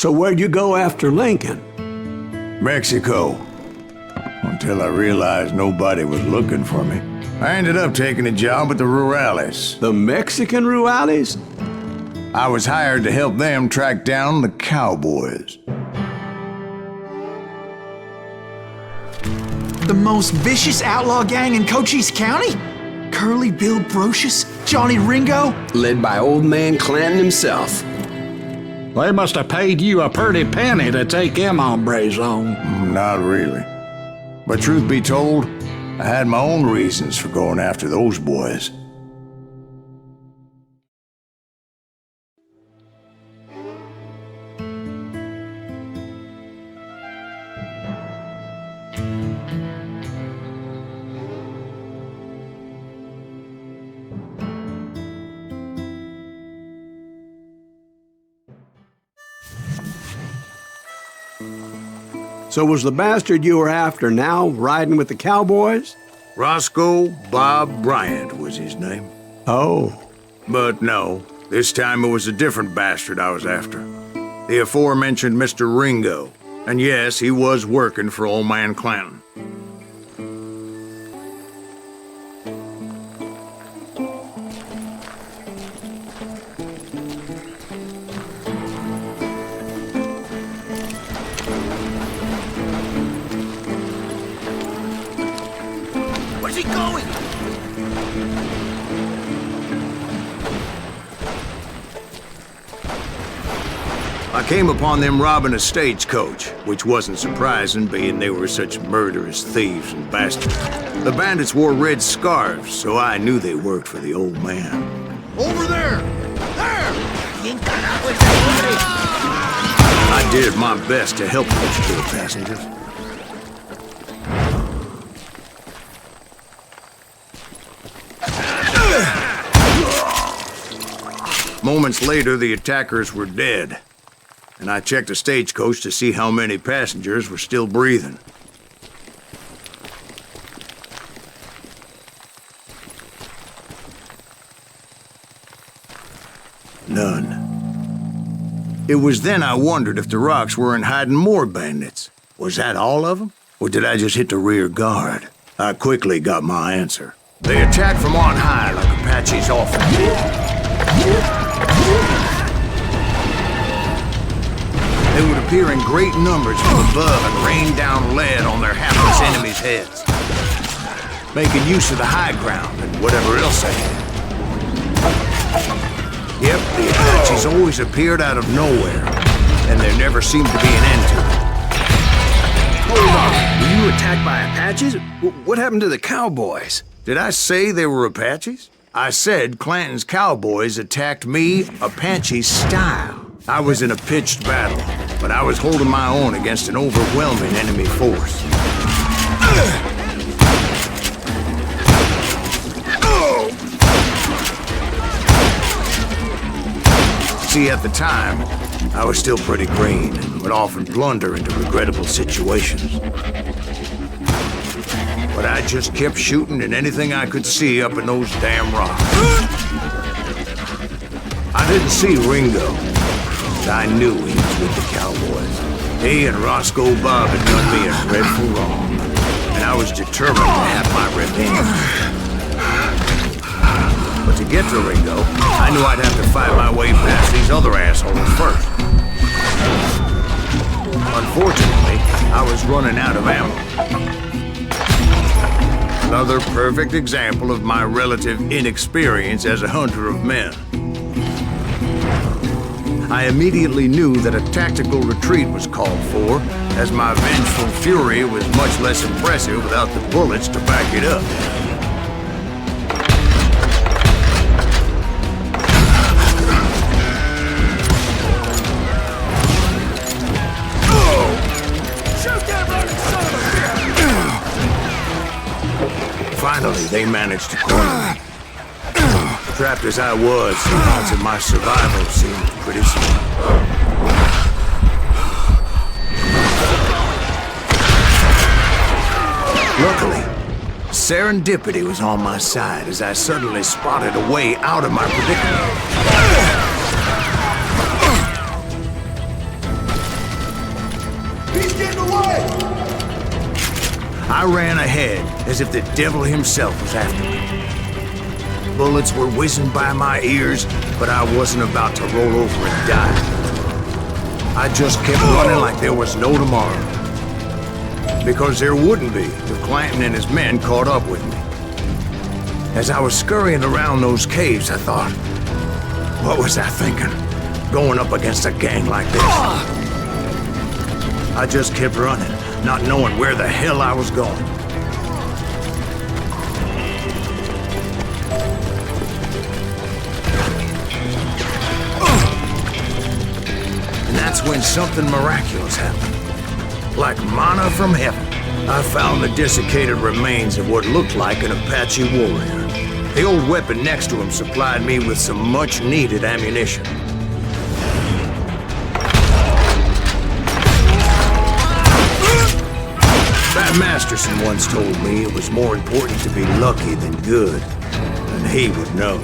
So where'd you go after Lincoln? Mexico. Until I realized nobody was looking for me. I ended up taking a job with the Rurales. The Mexican Rurales? I was hired to help them track down the cowboys. The most vicious outlaw gang in Cochise County? Curly Bill Brocious? Johnny Ringo? Led by old man Clanton himself. They must have paid you a pretty penny to take them hombres on. Not really. But truth be told, I had my own reasons for going after those boys. So was the bastard you were after now riding with the cowboys? Roscoe Bob Bryant was his name. Oh. But no, this time it was a different bastard I was after. The aforementioned Mr. Ringo. And yes, he was working for old man Clanton. Where's he going? I came upon them robbing a stagecoach, which wasn't surprising, being they were such murderous thieves and bastards. The bandits wore red scarves, so I knew they worked for the old man. Over there! There! I did my best to help those poor passengers. Moments later, the attackers were dead, and I checked the stagecoach to see how many passengers were still breathing. None. It was then I wondered if the rocks weren't hiding more bandits. Was that all of them? Or did I just hit the rear guard? I quickly got my answer. They attacked from on high like Apaches often did. They would appear in great numbers from above and rain down lead on their hapless enemies' heads, making use of the high ground and whatever else they had. Yep, the Apaches always appeared out of nowhere, and there never seemed to be an end to it. Hold on, were you attacked by Apaches? What happened to the cowboys? Did I say they were Apaches? I said Clanton's cowboys attacked me Apache style. I was in a pitched battle, but I was holding my own against an overwhelming enemy force. See, at the time, I was still pretty green and would often blunder into regrettable situations. But I just kept shooting at anything I could see up in those damn rocks. I didn't see Ringo. I knew he was with the cowboys. He and Roscoe Bob had done me a dreadful wrong, and I was determined to have my revenge. But to get to Ringo, I knew I'd have to fight my way past these other assholes first. Unfortunately, I was running out of ammo. Another perfect example of my relative inexperience as a hunter of men. I immediately knew that a tactical retreat was called for, as my vengeful fury was much less impressive without the bullets to back it up. Finally, they managed to corner me. Trapped as I was, the odds of my survival seemed pretty slim. Luckily, serendipity was on my side as I suddenly spotted a way out of my predicament. I ran ahead as if the devil himself was after me. Bullets were whizzing by my ears, but I wasn't about to roll over and die. I just kept running like there was no tomorrow. Because there wouldn't be if Clanton and his men caught up with me. As I was scurrying around those caves, I thought, what was I thinking? Going up against a gang like this? I just kept running, not knowing where the hell I was going. And that's when something miraculous happened. Like manna from heaven, I found the desiccated remains of what looked like an Apache warrior. The old weapon next to him supplied me with some much-needed ammunition. Pat Masterson once told me it was more important to be lucky than good, and he would know.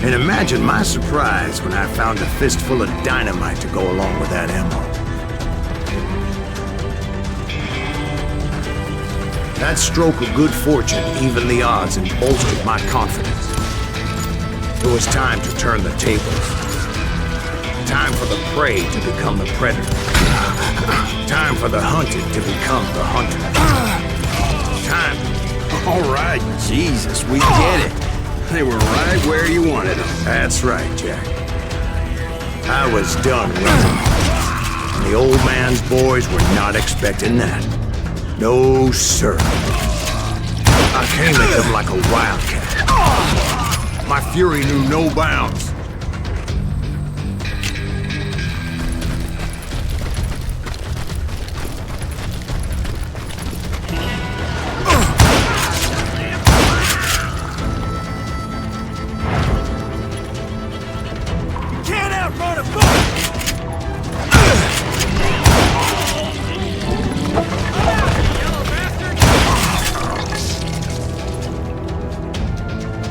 And imagine my surprise when I found a fistful of dynamite to go along with that ammo. That stroke of good fortune evened the odds and bolstered my confidence. It was time to turn the tables. Time for the prey to become the predator. Time for the hunted to become the hunter. Time. All right, Jesus, we get it. They were right where you wanted them. That's right, Jack. I was done running. And the old man's boys were not expecting that. No, sir. I came at them like a wildcat. My fury knew no bounds.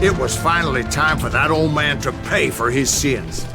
It was finally time for that old man to pay for his sins.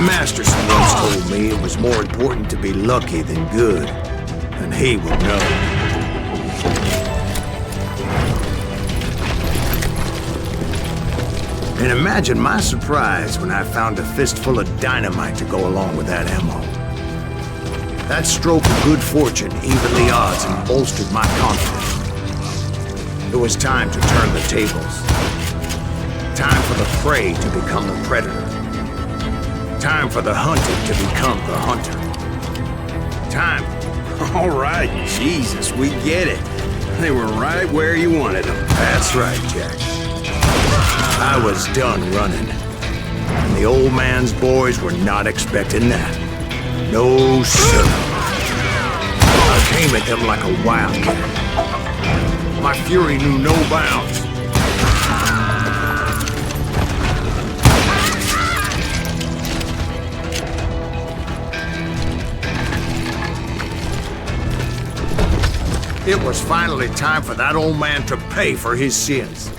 Masterson once told me it was more important to be lucky than good, and he would know. And imagine my surprise when I found a fistful of dynamite to go along with that ammo. That stroke of good fortune evened the odds and bolstered my confidence. It was time to turn the tables. Time for the prey to become the predator. time for the hunted to become the hunter. Time. All right, Jesus, we get it. They were right where you wanted them. That's right, Jack. I was done running. And the old man's boys were not expecting that. No, sir. I came at them like a wildcat. My fury knew no bounds. It was finally time for that old man to pay for his sins.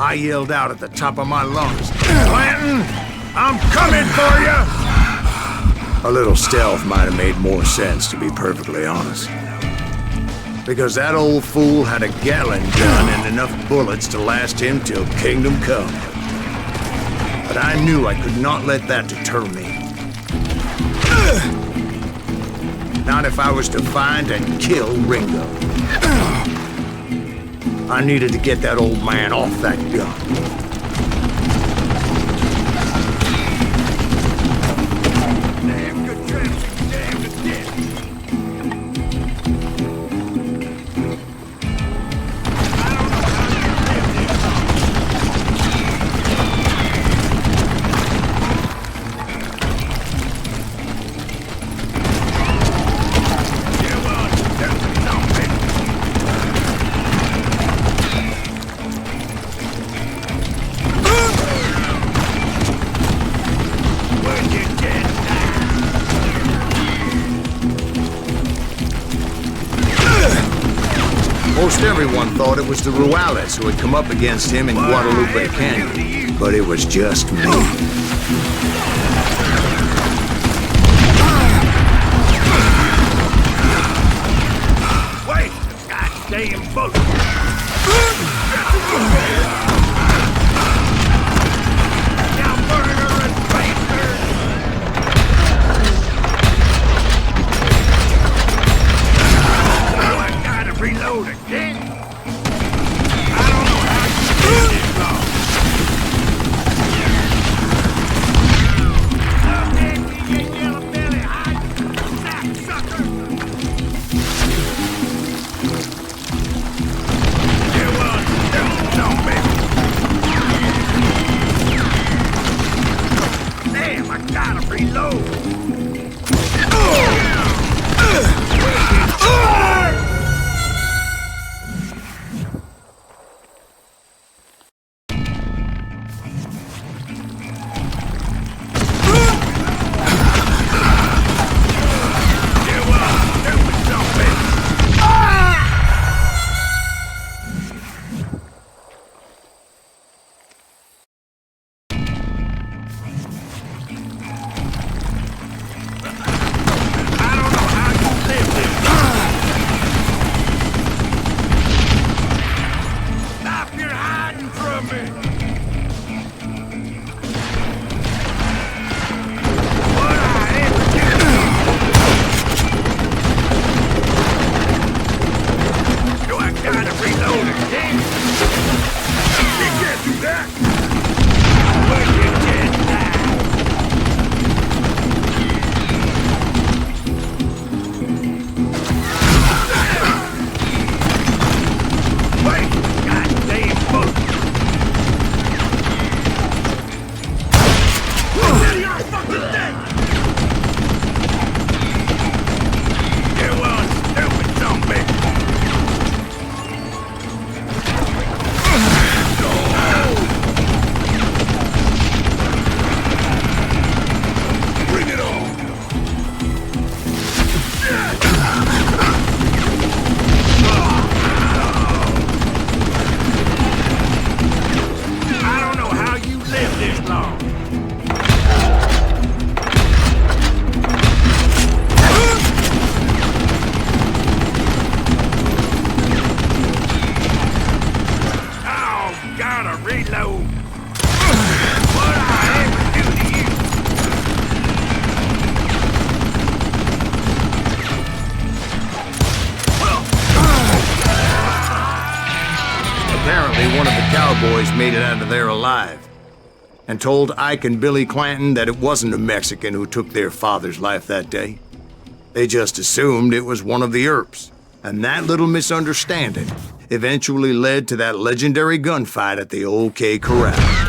I yelled out at the top of my lungs, "Clanton, I'm coming for you!" A little stealth might have made more sense, to be perfectly honest. Because that old fool had a Gatling gun and enough bullets to last him till kingdom come. But I knew I could not let that deter me. Not if I was to find and kill Ringo. I needed to get that old man off that gun. Damn good trip, damn good dip. Most everyone thought it was the Ruales who had come up against him in Guadalupe Canyon, but it was just me. Wait! Goddamn boat! Now murderous bastard! Oh, I gotta reload again! I don't know how you did this long. cowboys made it out of there alive, and told Ike and Billy Clanton that it wasn't a Mexican who took their father's life that day. They just assumed it was one of the Earps, and that little misunderstanding eventually led to that legendary gunfight at the OK Corral.